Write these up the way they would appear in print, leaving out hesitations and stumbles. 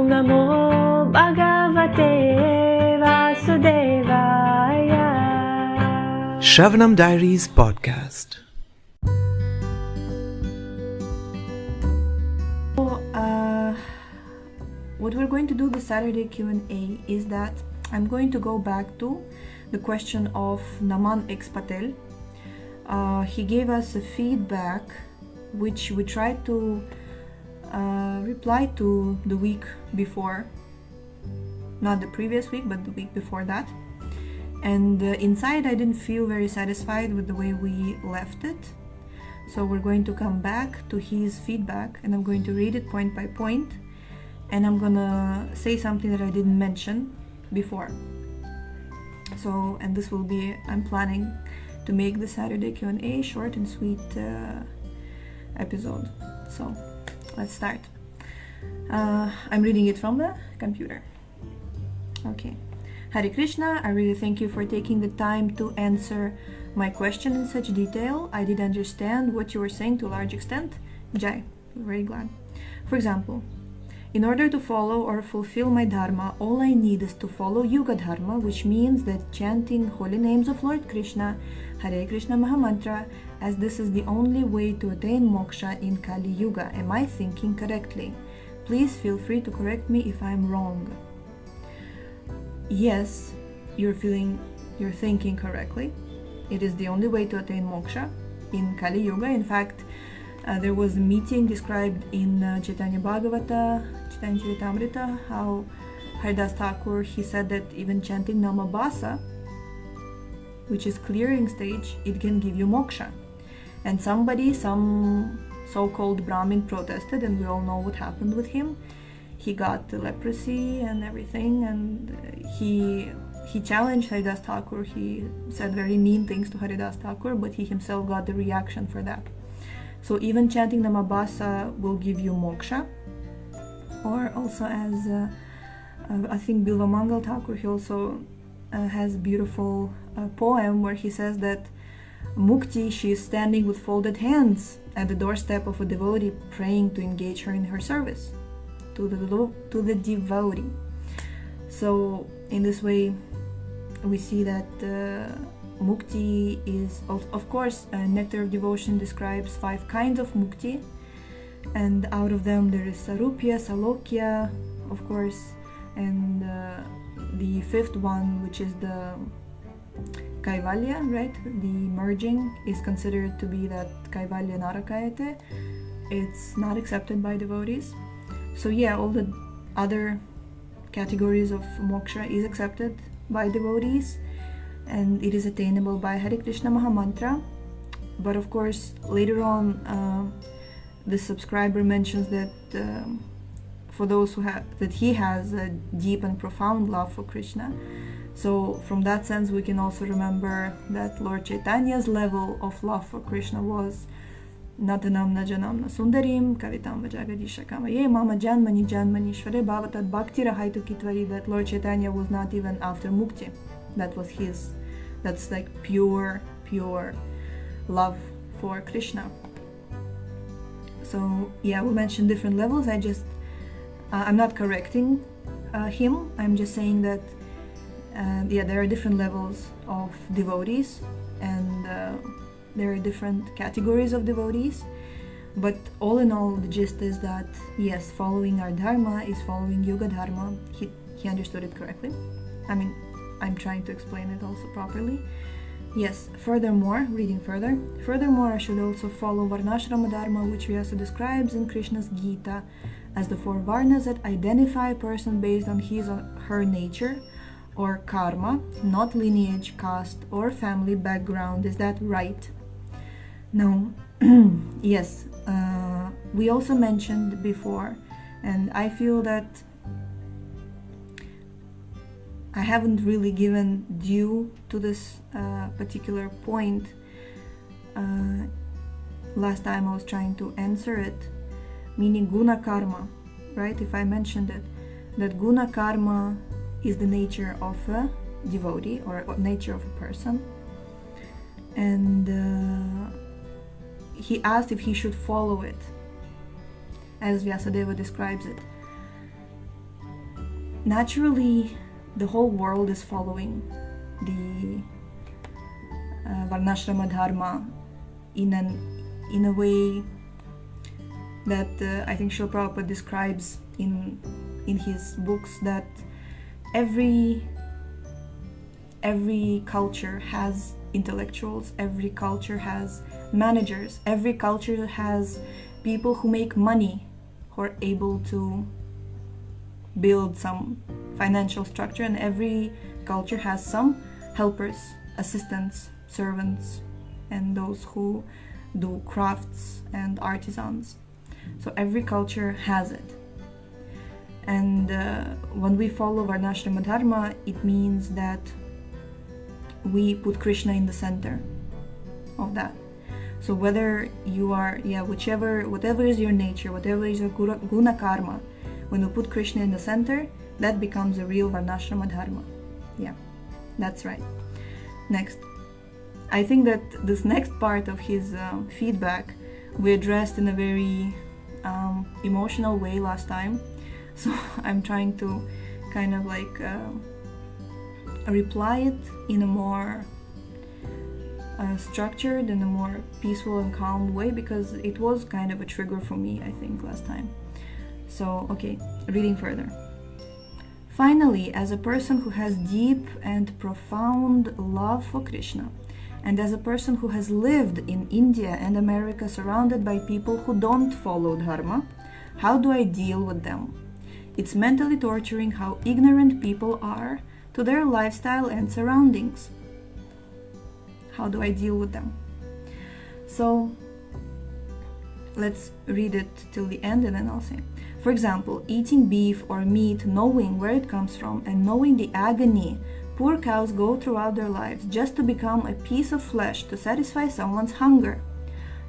Namo Bhagavate Vasudevaya. Shravanam Diaries Podcast. What we're going to do the Saturday Q&A is that I'm going to go back to the question of Naman X Patel. He gave us a feedback which we tried to reply to the week before, not the previous week but the week before that, and inside I didn't feel very satisfied with the way we left it, so we're going to come back to his feedback and I'm going to read it point by point, and I'm gonna say something that I didn't mention before. So, and this will be, I'm planning to make the Saturday Q&A short and sweet episode. So let's start. I'm reading it from the computer. Okay. Hare Krishna, I really thank you for taking the time to answer my question in such detail. I did understand what you were saying to a large extent. Jai, very glad. For example, in order to follow or fulfill my dharma, all I need is to follow Yuga Dharma, which means that chanting holy names of Lord Krishna, Hare Krishna Mahamantra, as this is the only way to attain moksha in Kali Yuga. Am I thinking correctly? Please feel free to correct me if I'm wrong. Yes, you're thinking correctly. It is the only way to attain moksha in Kali Yuga. In fact, there was a meeting described in Chaitanya Bhagavata, Chaitanya Charitamrita, how Haridas Thakur, he said that even chanting Namabasa, which is clearing stage, it can give you moksha. And some so-called Brahmin protested, and we all know what happened with him. He got the leprosy and everything, and he challenged Haridas Thakur. He said very mean things to Haridas Thakur, but he himself got the reaction for that. So even chanting Namabasa will give you moksha. Or also, as I think Bilva Mangal Thakur, he also has a beautiful poem where he says that Mukti, she is standing with folded hands at the doorstep of a devotee, praying to engage her in her service to the devotee. So in this way we see that Mukti is, of course, Nectar of Devotion describes 5 kinds of Mukti, and out of them there is Sarupya, Salokya, of course, and the 5th one, which is the Kaivalya, right? The merging is considered to be that Kaivalya Narakayate. It's not accepted by devotees. So yeah, all the other categories of moksha is accepted by devotees, and it is attainable by Hare Krishna Mahamantra. But of course, later on, the subscriber mentions that for those that he has a deep and profound love for Krishna. So from that sense, we can also remember that Lord Chaitanya's level of love for Krishna was Natanam Najanam Nasundarim Kavitam Vajagadisha Kamaye Mama Janmani Janmani Shvare Bhavatat Bhakti Rahaitu Kitvari, that Lord Chaitanya was not even after Mukti. That was that's like pure love for Krishna. So yeah, we mentioned different levels. I'm not correcting him. I'm just saying that there are different levels of devotees, and there are different categories of devotees. But all in all, the gist is that yes, following our dharma is following Yuga Dharma. He understood it correctly. I mean, I'm trying to explain it also properly. Yes, furthermore, I should also follow Varnashrama Dharma, which Vyasa describes in Krishna's Gita as the 4 varnas that identify a person based on his or her nature or karma, not lineage, caste, or family background. Is that right? No. Yes, we also mentioned before, and I feel that I haven't really given due to this particular point. Last time I was trying to answer it, meaning guna karma, right? If I mentioned it, that guna karma is the nature of a devotee or nature of a person, and he asked if he should follow it as Vyasadeva describes it. naturally, the whole world is following the Varnashrama Dharma in a way that I think Srila Prabhupada describes in his books, that every culture has intellectuals, every culture has managers, every culture has people who make money, who are able to build some financial structure, and every culture has some helpers, assistants, servants, and those who do crafts and artisans. So every culture has it. And when we follow Varnashrama Dharma, it means that we put Krishna in the center of that. So whether you are, whatever is your nature, whatever is your guna karma, when you put Krishna in the center, that becomes a real Varnashrama Dharma. Yeah, that's right. Next, I think that this next part of his feedback we addressed in a very emotional way last time. So I'm trying to kind of like reply it in a more structured and a more peaceful and calm way, because it was kind of a trigger for me, I think, last time. So, okay, reading further. Finally, as a person who has deep and profound love for Krishna, and as a person who has lived in India and America surrounded by people who don't follow Dharma, how do I deal with them? It's mentally torturing how ignorant people are to their lifestyle and surroundings. How do I deal with them? So, let's read it till the end and then I'll say. For example, eating beef or meat, knowing where it comes from and knowing the agony poor cows go throughout their lives just to become a piece of flesh to satisfy someone's hunger.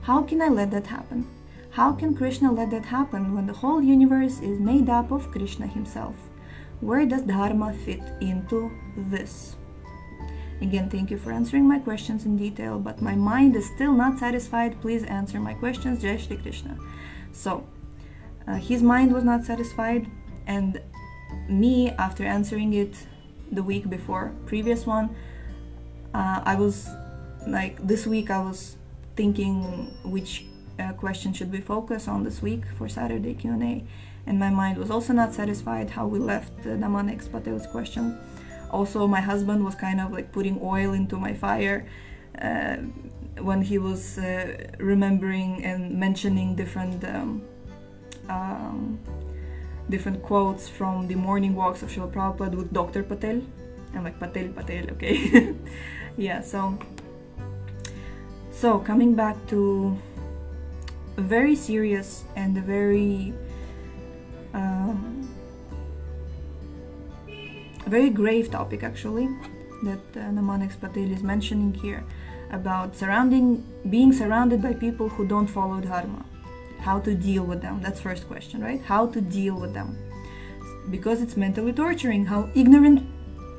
How can I let that happen? How can Krishna let that happen when the whole universe is made up of Krishna himself? Where does Dharma fit into this? Again, thank you for answering my questions in detail, but my mind is still not satisfied. Please answer my questions. Jai Shri Krishna. So, his mind was not satisfied, and me, after answering it the week before, previous one, I was like, this week I was thinking which question should we focus on this week for Saturday Q&A, and my mind was also not satisfied how we left Namanex Patel's question. Also, my husband was kind of like putting oil into my fire when he was remembering and mentioning different quotes from the morning walks of Srila Prabhupada with Dr. Patel. I'm like, Patel, okay. Yeah, so coming back to a very serious and a very grave topic, actually, that Namanex Patel is mentioning here, about being surrounded by people who don't follow Dharma. How to deal with them? That's first question, right? How to deal with them? Because it's mentally torturing. How ignorant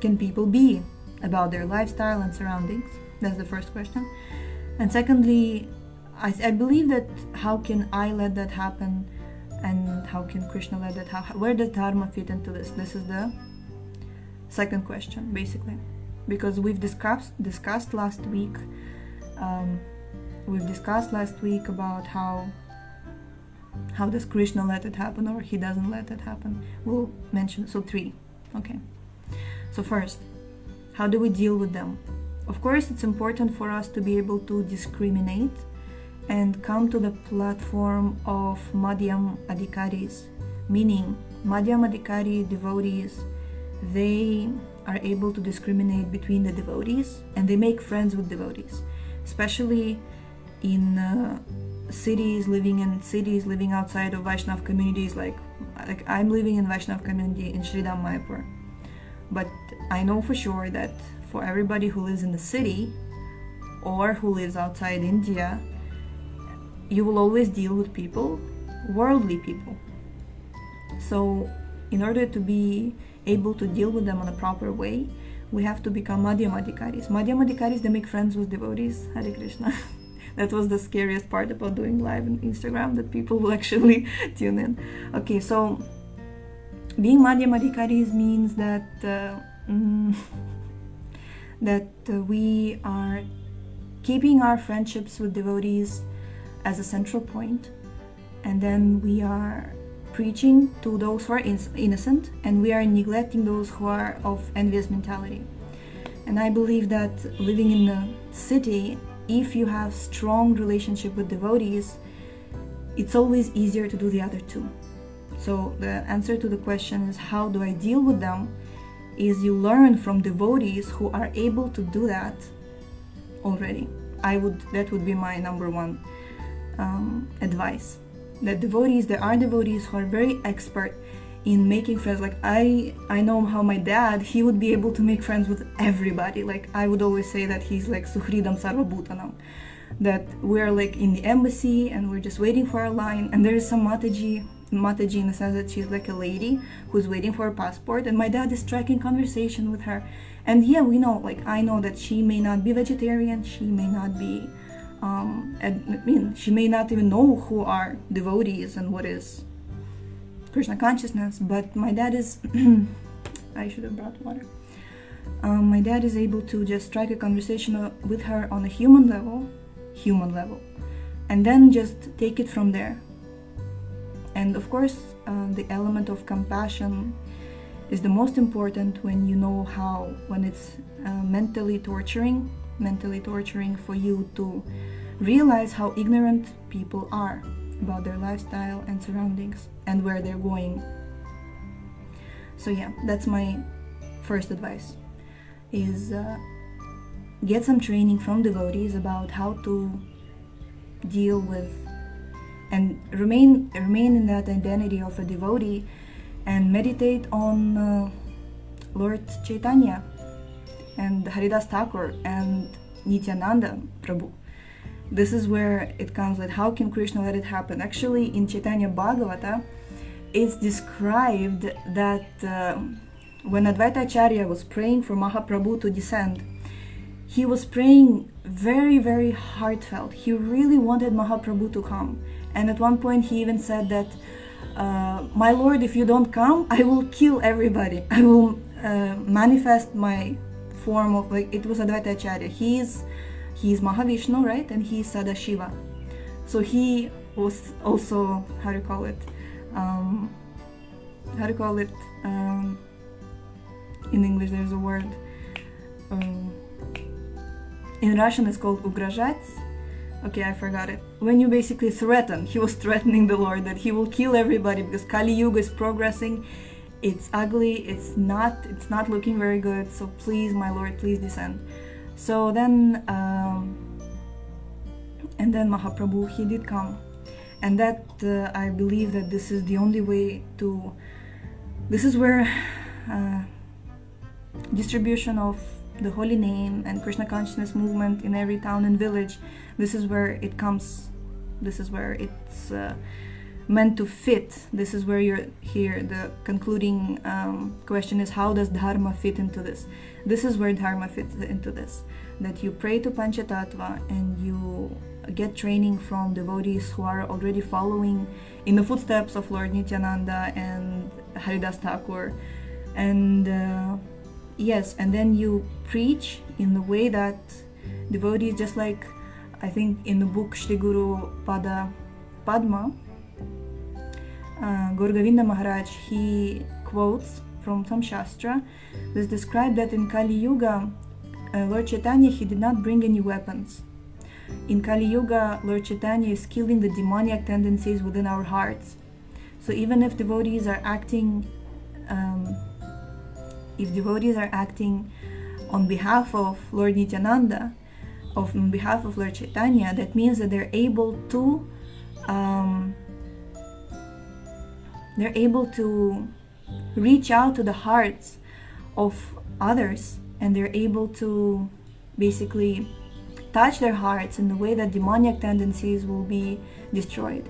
can people be about their lifestyle and surroundings? That's the first question. And secondly, I believe that how can I let that happen, and how can Krishna let that happen? Where does Dharma fit into this? This is the second question, basically, because we've discussed last week. We've discussed last week about how does Krishna let it happen, or he doesn't let it happen. We'll mention, so 3. Okay. So first, how do we deal with them? Of course, it's important for us to be able to discriminate and come to the platform of Madhyam Adhikaris, meaning Madhyam Adhikari devotees. They are able to discriminate between the devotees, and they make friends with devotees, especially in cities, living outside of Vaishnav communities, like I'm living in Vaishnav community in Sridham Mayapur. But I know for sure that for everybody who lives in the city or who lives outside India, you will always deal with people, worldly people. So in order to be able to deal with them in a proper way, we have to become Madhyam Adhikaris. Madhyam Adhikaris, they make friends with devotees. Hare Krishna. That was the scariest part about doing live on Instagram, that people will actually tune in. Okay, so being Madhyama Adhikaris means that we are keeping our friendships with devotees as a central point, and then we are preaching to those who are innocent, and we are neglecting those who are of envious mentality. And I believe that living in the city, if you have strong relationship with devotees, it's always easier to do the other two. So the answer to the question is, how do I deal with them, is you learn from devotees who are able to do that already. That would be my number one advice. That there are devotees who are very expert in making friends. Like I know how my dad, he would be able to make friends with everybody. Like I would always say that he's like Suhridam Sarvabhutanam. That we're like in the embassy and we're just waiting for our line, and there is some Mataji in the sense that she's like a lady who's waiting for a passport, and my dad is striking conversation with her. And yeah, we know, like I know that she may not be vegetarian, she may not be she may not even know who are devotees and what is Krishna consciousness, but my dad is I should have brought water. My dad is able to just strike a conversation with her on a human level, and then just take it from there. And of course, the element of compassion is the most important when you know when it's mentally torturing for you to realize how ignorant people are about their lifestyle and surroundings and where they're going. So yeah, that's my first advice, is get some training from devotees about how to deal with and remain in that identity of a devotee, and meditate on Lord Chaitanya and Haridas Thakur and Nityananda Prabhu. This is where it comes with how can Krishna let it happen. Actually, in Chaitanya Bhagavata, it's described that when Advaita Acharya was praying for Mahaprabhu to descend, he was praying very, very heartfelt. He really wanted Mahaprabhu to come. And at one point he even said that, my Lord, if you don't come, I will kill everybody. I will manifest my form of, like, it was Advaita Acharya. He's Mahavishnu, right? And he's Sadashiva. So he was also, in English there's a word, in Russian it's called угрожать. Okay, I forgot it. When you basically threaten, he was threatening the Lord that he will kill everybody because Kali Yuga is progressing. It's ugly, it's not looking very good, so please, my Lord, please descend. So then, and then Mahaprabhu, he did come. And that, I believe that this is the only way to, this is where distribution of the holy name and Krishna consciousness movement in every town and village, this is where it comes, this is where it's meant to fit. This is where you're here. The concluding question is, how does Dharma fit into this? This is where Dharma fits into this, that you pray to Panchatattva and you get training from devotees who are already following in the footsteps of Lord Nityananda and Haridas Thakur, and yes, and then you preach in the way that devotees, just like I think in the book Shri Guru Pada Padma, Gaur Govinda Maharaj, he quotes from some Shastra that described that in Kali Yuga, Lord Chaitanya, he did not bring any weapons. In Kali Yuga, Lord Chaitanya is killing the demoniac tendencies within our hearts. So even if devotees are acting on behalf of Lord Nityananda, on behalf of Lord Chaitanya, that means that they're able to reach out to the hearts of others, and they're able to basically touch their hearts in the way that demoniac tendencies will be destroyed.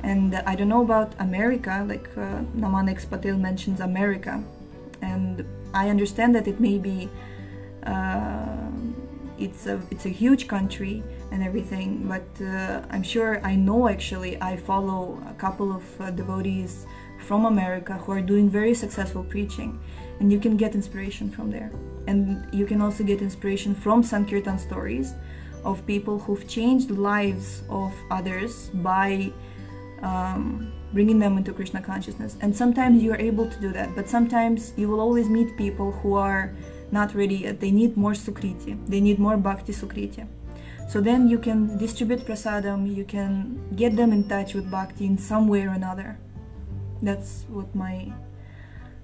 And I don't know about America, like Naman X Patel mentions America, and I understand that it may be it's a huge country and everything, but I'm sure, I know actually, I follow a couple of devotees from America who are doing very successful preaching, and you can get inspiration from there. And you can also get inspiration from Sankirtan stories of people who've changed the lives of others by bringing them into Krishna consciousness. And sometimes you are able to do that, but sometimes you will always meet people who are not ready yet. They need more sukriti, they need more bhakti sukriti. So then you can distribute prasadam, you can get them in touch with bhakti in some way or another. That's what my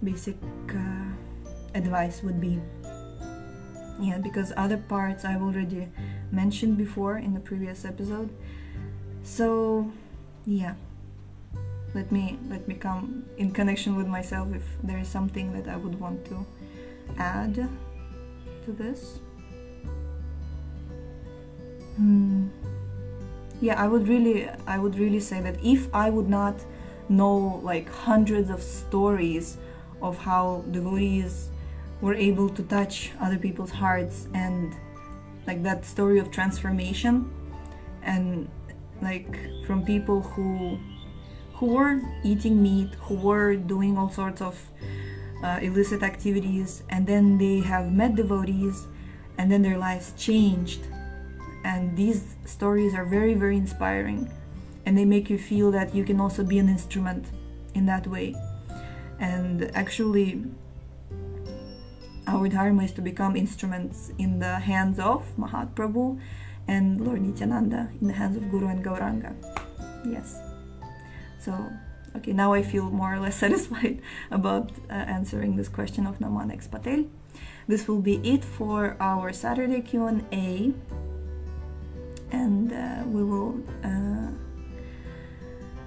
basic advice would be. Yeah, because other parts I've already mentioned before in the previous episode. So yeah, let me come in connection with myself if there is something that I would want to add to this. Yeah, I would really say that if I would not know like hundreds of stories of how devotees were able to touch other people's hearts, and like that story of transformation, and like from people who were eating meat, who were doing all sorts of illicit activities, and then they have met devotees and then their lives changed. And these stories are very, very inspiring, and they make you feel that you can also be an instrument in that way. And actually our dharma is to become instruments in the hands of Mahaprabhu and Lord Nityananda, in the hands of Guru and Gauranga. Yes. So, okay, now I feel more or less satisfied about answering this question of Naman X Patel. This will be it for our Saturday Q&A, and we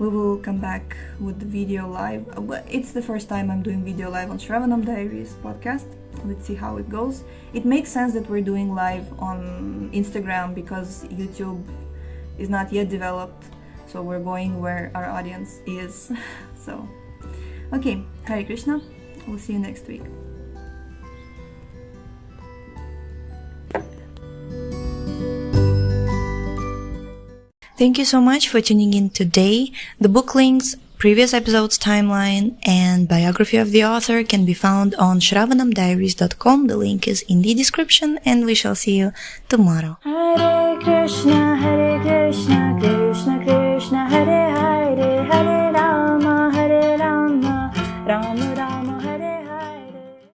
will come back with the video live. It's the first time I'm doing video live on Shravanam Diaries podcast. Let's see how it goes. It makes sense that we're doing live on Instagram because YouTube is not yet developed, so we're going where our audience is. So, okay, Hare Krishna. We'll see you next week. Thank you so much for tuning in today. The book links, previous episodes timeline, and biography of the author can be found on shravanamdiaries.com. The link is in the description, and we shall see you tomorrow. Hare Krishna, Krishna